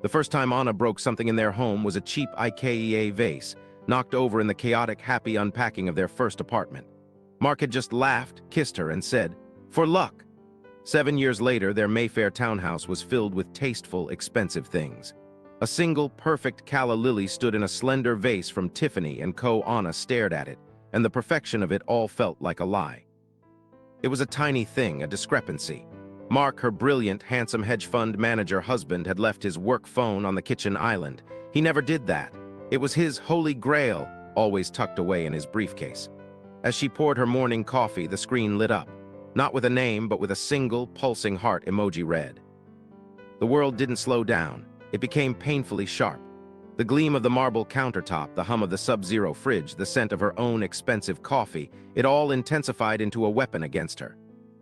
The first time Anna broke something in their home was a cheap IKEA vase, knocked over in the chaotic, happy unpacking of their first apartment. Mark had just laughed, kissed her, and said, "For luck." 7 years later, their Mayfair townhouse was filled with tasteful, expensive things. A single, perfect calla lily stood in a slender vase from Tiffany & Co. Anna stared at it, and the perfection of it all felt like a lie. It was a tiny thing, a discrepancy. Mark, her brilliant, handsome hedge fund manager husband, had left his work phone on the kitchen island. He never did that. It was his holy grail, always tucked away in his briefcase. As she poured her morning coffee, the screen lit up. Not with a name, but with a single, pulsing heart emoji read. The world didn't slow down. It became painfully sharp. The gleam of the marble countertop, the hum of the Sub-Zero fridge, the scent of her own expensive coffee, it all intensified into a weapon against her.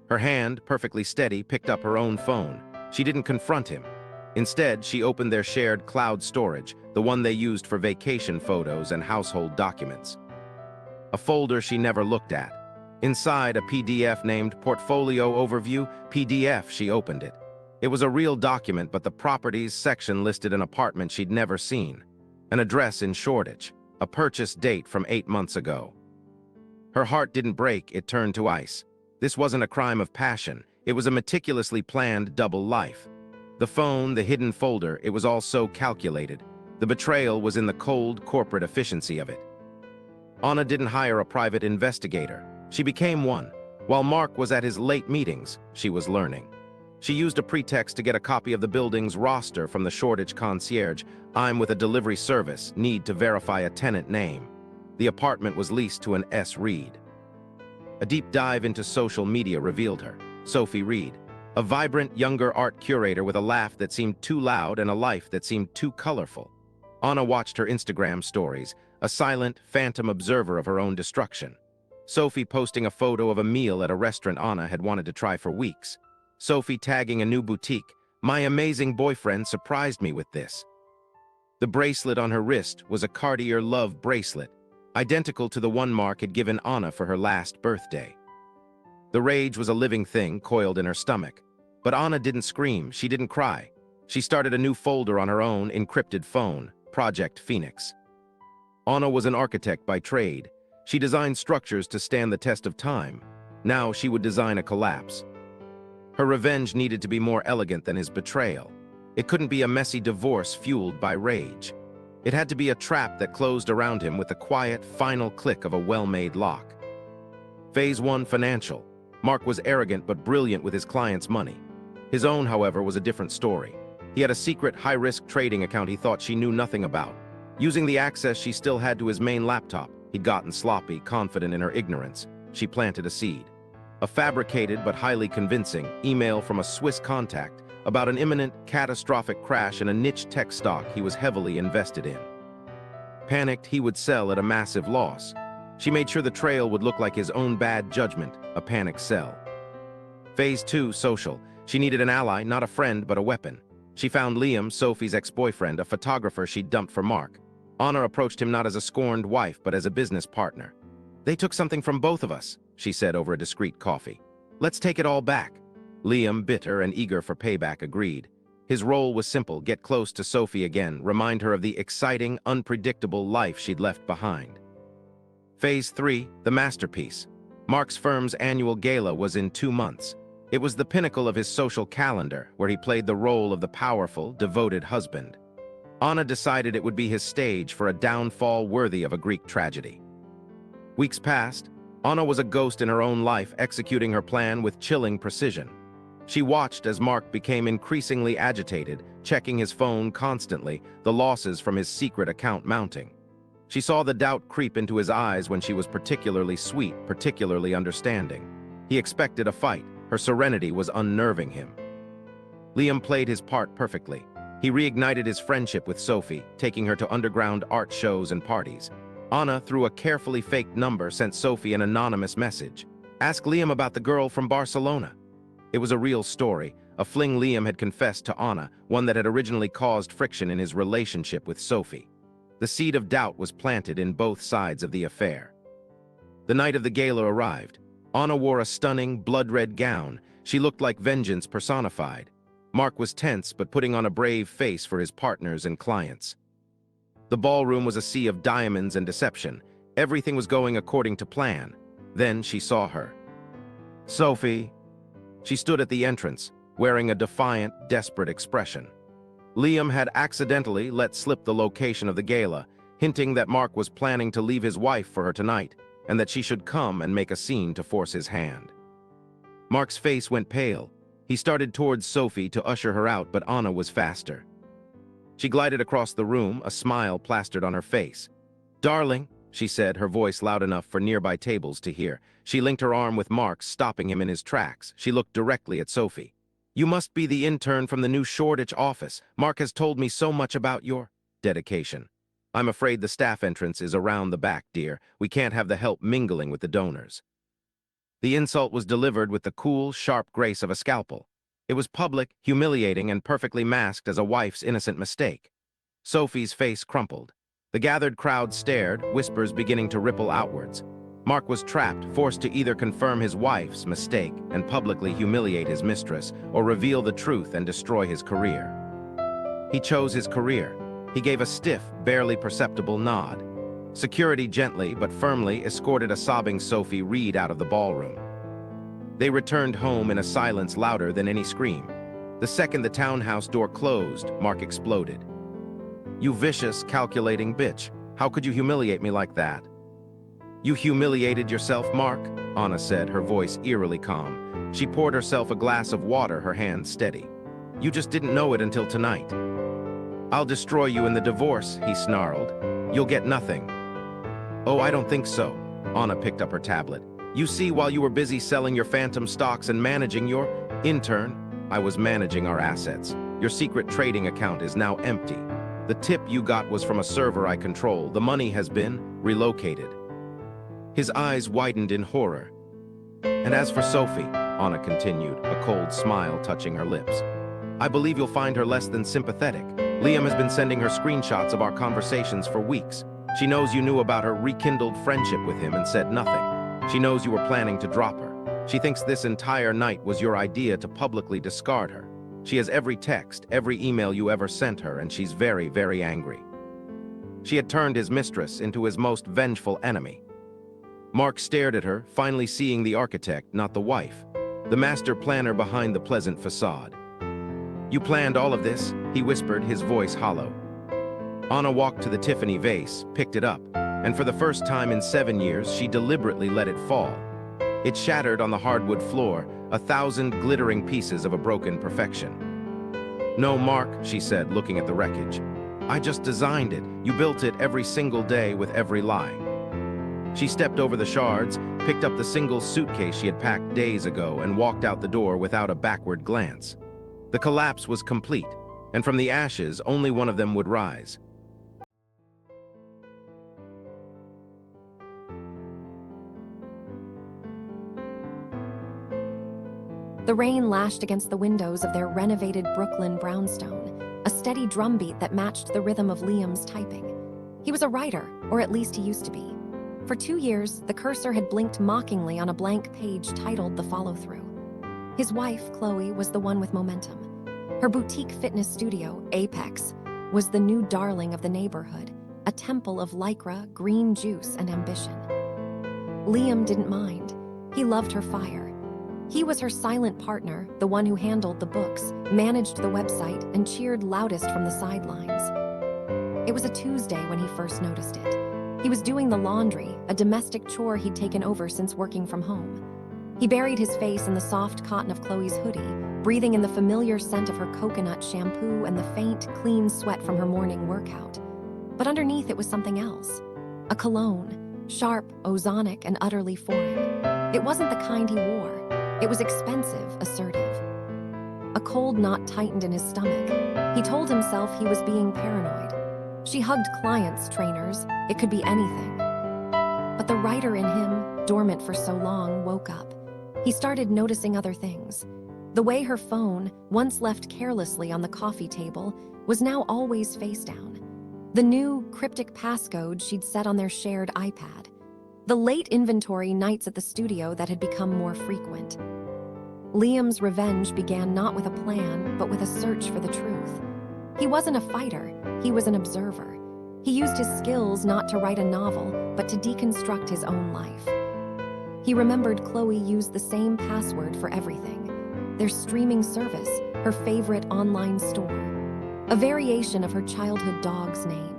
Her hand, perfectly steady, picked up her own phone. She didn't confront him. Instead, she opened their shared cloud storage, the one they used for vacation photos and household documents. A folder she never looked at. Inside, a PDF named Portfolio Overview PDF. She opened it. It was a real document, but the properties section listed an apartment she'd never seen, an address in Shoreditch, a purchase date from 8 months ago. Her heart didn't break, it turned to ice. This wasn't a crime of passion. It was a meticulously planned double life. The phone, the hidden folder, it was all so calculated. The betrayal was in the cold corporate efficiency of it. Anna didn't hire a private investigator. She became one. While Mark was at his late meetings, she was learning. She used a pretext to get a copy of the building's roster from the Shoreditch concierge. "I'm with a delivery service, need to verify a tenant name." The apartment was leased to an S. Reed. A deep dive into social media revealed her. Sophie Reed, a vibrant, younger art curator with a laugh that seemed too loud and a life that seemed too colorful. Anna watched her Instagram stories, a silent, phantom observer of her own destruction. Sophie posting a photo of a meal at a restaurant Anna had wanted to try for weeks. Sophie tagging a new boutique. "My amazing boyfriend surprised me with this." The bracelet on her wrist was a Cartier Love bracelet, identical to the one Mark had given Anna for her last birthday. The rage was a living thing coiled in her stomach. But Anna didn't scream, she didn't cry. She started a new folder on her own encrypted phone, Project Phoenix. Anna was an architect by trade. She designed structures to stand the test of time. Now she would design a collapse. Her revenge needed to be more elegant than his betrayal. It couldn't be a messy divorce fueled by rage. It had to be a trap that closed around him with the quiet, final click of a well-made lock. Phase 1 financial. Mark was arrogant but brilliant with his clients' money. His own, however, was a different story. He had a secret, high-risk trading account he thought she knew nothing about. Using the access she still had to his main laptop, he'd gotten sloppy, confident in her ignorance. She planted a seed. A fabricated but highly convincing email from a Swiss contact about an imminent, catastrophic crash in a niche tech stock he was heavily invested in. Panicked, he would sell at a massive loss. She made sure the trail would look like his own bad judgment, a panic sell. Phase 2, social. She needed an ally, not a friend, but a weapon. She found Liam, Sophie's ex-boyfriend, a photographer she'd dumped for Mark. Anna approached him not as a scorned wife, but as a business partner. "They took something from both of us," she said over a discreet coffee. "Let's take it all back." Liam, bitter and eager for payback, agreed. His role was simple: get close to Sophie again, remind her of the exciting, unpredictable life she'd left behind. Phase 3, the masterpiece. Mark's firm's annual gala was in 2 months. It was the pinnacle of his social calendar, where he played the role of the powerful, devoted husband. Anna decided it would be his stage for a downfall worthy of a Greek tragedy. Weeks passed. Anna was a ghost in her own life, executing her plan with chilling precision. She watched as Mark became increasingly agitated, checking his phone constantly, the losses from his secret account mounting. She saw the doubt creep into his eyes when she was particularly sweet, particularly understanding. He expected a fight. Her serenity was unnerving him. Liam played his part perfectly. He reignited his friendship with Sophie, taking her to underground art shows and parties. Anna, through a carefully faked number, sent Sophie an anonymous message. "Ask Liam about the girl from Barcelona." It was a real story, a fling Liam had confessed to Anna, one that had originally caused friction in his relationship with Sophie. The seed of doubt was planted in both sides of the affair. The night of the gala arrived. Anna wore a stunning, blood-red gown. She looked like vengeance personified. Mark was tense but putting on a brave face for his partners and clients. The ballroom was a sea of diamonds and deception. Everything was going according to plan. Then she saw her. Sophie. She stood at the entrance, wearing a defiant, desperate expression. Liam had accidentally let slip the location of the gala, hinting that Mark was planning to leave his wife for her tonight, and that she should come and make a scene to force his hand. Mark's face went pale. He started towards Sophie to usher her out, but Anna was faster. She glided across the room, a smile plastered on her face. "Darling," she said, her voice loud enough for nearby tables to hear. She linked her arm with Mark's, stopping him in his tracks. She looked directly at Sophie. "You must be the intern from the new Shoreditch office. Mark has told me so much about your dedication. I'm afraid the staff entrance is around the back, dear. We can't have the help mingling with the donors." The insult was delivered with the cool, sharp grace of a scalpel. It was public, humiliating, and perfectly masked as a wife's innocent mistake. Sophie's face crumpled. The gathered crowd stared, whispers beginning to ripple outwards. Mark was trapped, forced to either confirm his wife's mistake and publicly humiliate his mistress, or reveal the truth and destroy his career. He chose his career. He gave a stiff, barely perceptible nod. Security gently but firmly escorted a sobbing Sophie Reed out of the ballroom. They returned home in a silence louder than any scream. The second the townhouse door closed, Mark exploded. "You vicious, calculating bitch. How could you humiliate me like that?" "You humiliated yourself, Mark," Anna said, her voice eerily calm. She poured herself a glass of water, her hand steady. "You just didn't know it until tonight." "I'll destroy you in the divorce," he snarled. "You'll get nothing." "Oh, I don't think so." Anna picked up her tablet. "You see, while you were busy selling your phantom stocks and managing your intern, I was managing our assets. Your secret trading account is now empty. The tip you got was from a server I control. The money has been relocated." His eyes widened in horror. "And as for Sophie," Anna continued, a cold smile touching her lips, "I believe you'll find her less than sympathetic. Liam has been sending her screenshots of our conversations for weeks. She knows you knew about her rekindled friendship with him and said nothing. She knows you were planning to drop her. She thinks this entire night was your idea to publicly discard her. She has every text, every email you ever sent her, and she's very, very angry." She had turned his mistress into his most vengeful enemy. Mark stared at her, finally seeing the architect, not the wife, the master planner behind the pleasant facade. "You planned all of this?" he whispered, his voice hollow. Anna walked to the Tiffany vase, picked it up, and for the first time in 7 years, she deliberately let it fall. It shattered on the hardwood floor, 1,000 glittering pieces of a broken perfection. "No, Mark," she said, looking at the wreckage. "I just designed it. You built it every single day with every lie." She stepped over the shards, picked up the single suitcase she had packed days ago, and walked out the door without a backward glance. The collapse was complete, and from the ashes, only one of them would rise. The rain lashed against the windows of their renovated Brooklyn brownstone, a steady drumbeat that matched the rhythm of Liam's typing. He was a writer, or at least he used to be. For 2 years, the cursor had blinked mockingly on a blank page titled The Follow-Through. His wife, Chloe, was the one with momentum. Her boutique fitness studio, Apex, was the new darling of the neighborhood, a temple of lycra, green juice, and ambition. Liam didn't mind. He loved her fire. He was her silent partner, the one who handled the books, managed the website, and cheered loudest from the sidelines. It was a Tuesday when he first noticed it. He was doing the laundry, a domestic chore he'd taken over since working from home. He buried his face in the soft cotton of Chloe's hoodie, breathing in the familiar scent of her coconut shampoo and the faint, clean sweat from her morning workout. But underneath it was something else. A cologne, sharp, ozonic, and utterly foreign. It wasn't the kind he wore. It was expensive, assertive. A cold knot tightened in his stomach. He told himself he was being paranoid. She hugged clients, trainers. It could be anything. But the writer in him, dormant for so long, woke up. He started noticing other things. The way her phone, once left carelessly on the coffee table, was now always face down. The new, cryptic passcode she'd set on their shared iPad. The late inventory nights at the studio that had become more frequent. Liam's revenge began not with a plan, but with a search for the truth. He wasn't a fighter, he was an observer. He used his skills not to write a novel, but to deconstruct his own life. He remembered Chloe used the same password for everything: their streaming service, her favorite online store, a variation of her childhood dog's name.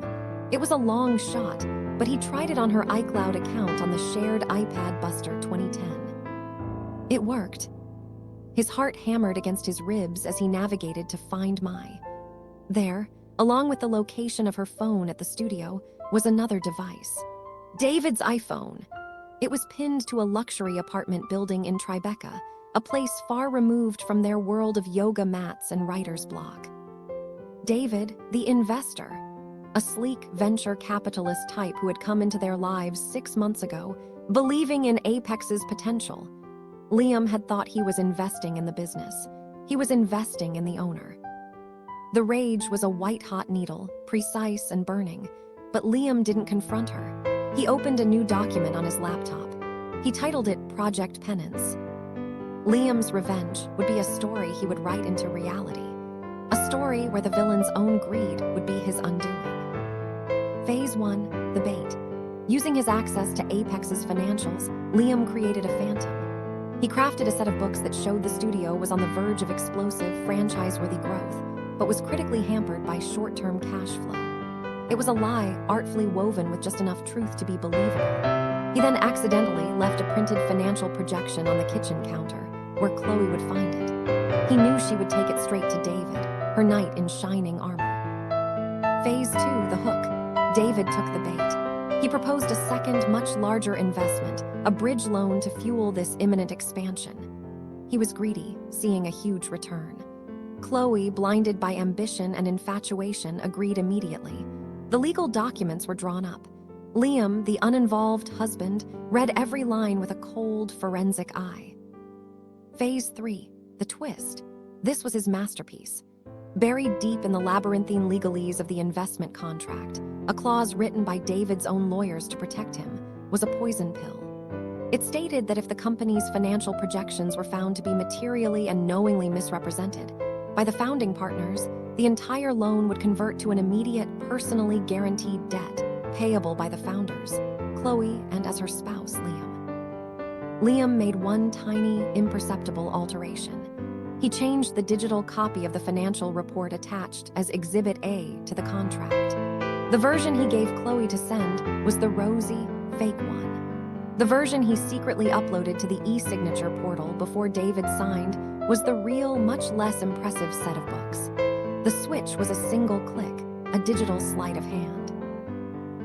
It was a long shot, but he tried it on her iCloud account on the shared iPad Buster 2010. It worked. His heart hammered against his ribs as he navigated to Find My. There, along with the location of her phone at the studio, was another device: David's iPhone. It was pinned to a luxury apartment building in Tribeca, a place far removed from their world of yoga mats and writer's block. David, the investor, a sleek venture capitalist type who had come into their lives 6 months ago, believing in Apex's potential. Liam had thought he was investing in the business. He was investing in the owner. The rage was a white-hot needle, precise and burning, but Liam didn't confront her. He opened a new document on his laptop. He titled it Project Penance. Liam's revenge would be a story he would write into reality, a story where the villain's own greed would be his undoing. Phase 1, the bait. Using his access to Apex's financials, Liam created a phantom. He crafted a set of books that showed the studio was on the verge of explosive, franchise-worthy growth, but was critically hampered by short-term cash flow. It was a lie artfully woven with just enough truth to be believable. He then accidentally left a printed financial projection on the kitchen counter, where Chloe would find it. He knew she would take it straight to David, her knight in shining armor. Phase 2, the hook. David took the bait. He proposed a second, much larger investment, a bridge loan to fuel this imminent expansion. He was greedy, seeing a huge return. Chloe, blinded by ambition and infatuation, agreed immediately. The legal documents were drawn up. Liam, the uninvolved husband, read every line with a cold, forensic eye. Phase 3, the twist. This was his masterpiece. Buried deep in the labyrinthine legalese of the investment contract, a clause written by David's own lawyers to protect him, was a poison pill. It stated that if the company's financial projections were found to be materially and knowingly misrepresented by the founding partners, the entire loan would convert to an immediate, personally guaranteed debt, payable by the founders, Chloe, and as her spouse, Liam. Liam made one tiny, imperceptible alteration. He changed the digital copy of the financial report attached as Exhibit A to the contract. The version he gave Chloe to send was the rosy, fake one. The version he secretly uploaded to the e-signature portal before David signed was the real, much less impressive set of books. The switch was a single click, a digital sleight of hand.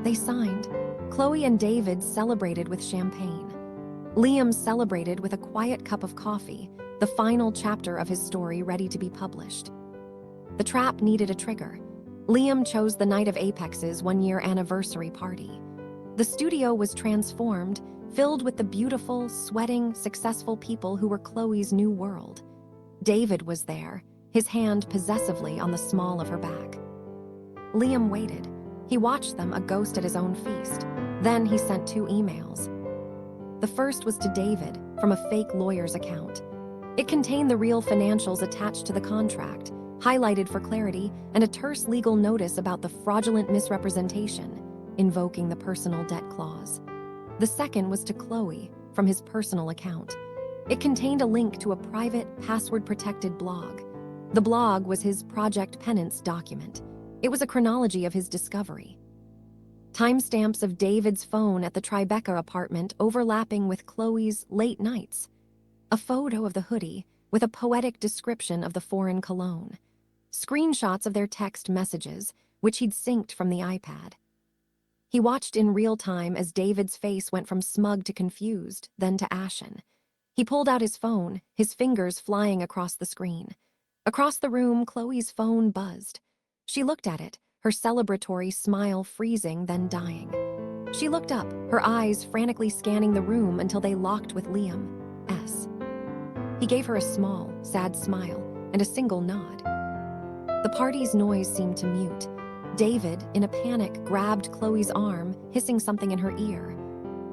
They signed. Chloe and David celebrated with champagne. Liam celebrated with a quiet cup of coffee, the final chapter of his story ready to be published. The trap needed a trigger. Liam chose the night of Apex's one-year anniversary party. The studio was transformed, filled with the beautiful, sweating, successful people who were Chloe's new world. David was there, his hand possessively on the small of her back. Liam waited. He watched them, a ghost at his own feast. Then he sent 2 emails. The first was to David, from a fake lawyer's account. It contained the real financials attached to the contract, highlighted for clarity, and a terse legal notice about the fraudulent misrepresentation, invoking the personal debt clause. The second was to Chloe, from his personal account. It contained a link to a private, password-protected blog. The blog was his Project Penance document. It was a chronology of his discovery. Timestamps of David's phone at the Tribeca apartment overlapping with Chloe's late nights. A photo of the hoodie with a poetic description of the foreign cologne. Screenshots of their text messages, which he'd synced from the iPad. He watched in real time as David's face went from smug to confused, then to ashen. He pulled out his phone, his fingers flying across the screen. Across the room, Chloe's phone buzzed. She looked at it, her celebratory smile freezing, then dying. She looked up, her eyes frantically scanning the room until they locked with Liam's. He gave her a small, sad smile and a single nod. The party's noise seemed to mute. David, in a panic, grabbed Chloe's arm, hissing something in her ear.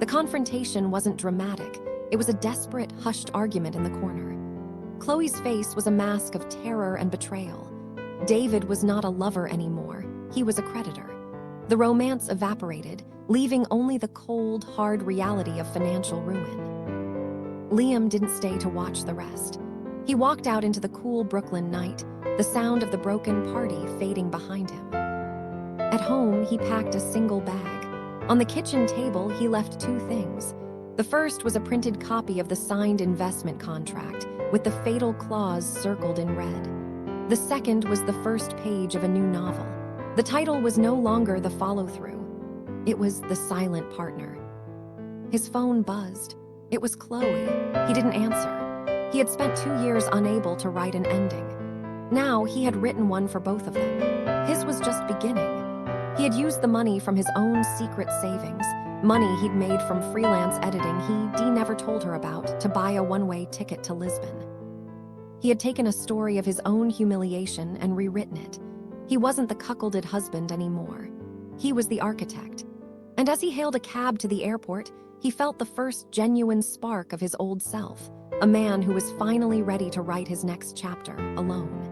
The confrontation wasn't dramatic. It was a desperate, hushed argument in the corner. Chloe's face was a mask of terror and betrayal. David was not a lover anymore, he was a creditor. The romance evaporated, leaving only the cold, hard reality of financial ruin. Liam didn't stay to watch the rest. He walked out into the cool Brooklyn night, the sound of the broken party fading behind him. At home, he packed a single bag. On the kitchen table, he left two things. The first was a printed copy of the signed investment contract, with the fatal clause circled in red. The second was the first page of a new novel. The title was no longer The Follow-Through. It was The Silent Partner. His phone buzzed. It was Chloe. He didn't answer. He had spent 2 years unable to write an ending. Now he had written one for both of them. His was just beginning. He had used the money from his own secret savings, money he'd made from freelance editing Dee never told her about, to buy a one-way ticket to Lisbon. He had taken a story of his own humiliation and rewritten it. He wasn't the cuckolded husband anymore. He was the architect. And as he hailed a cab to the airport, he felt the first genuine spark of his old self, a man who was finally ready to write his next chapter alone.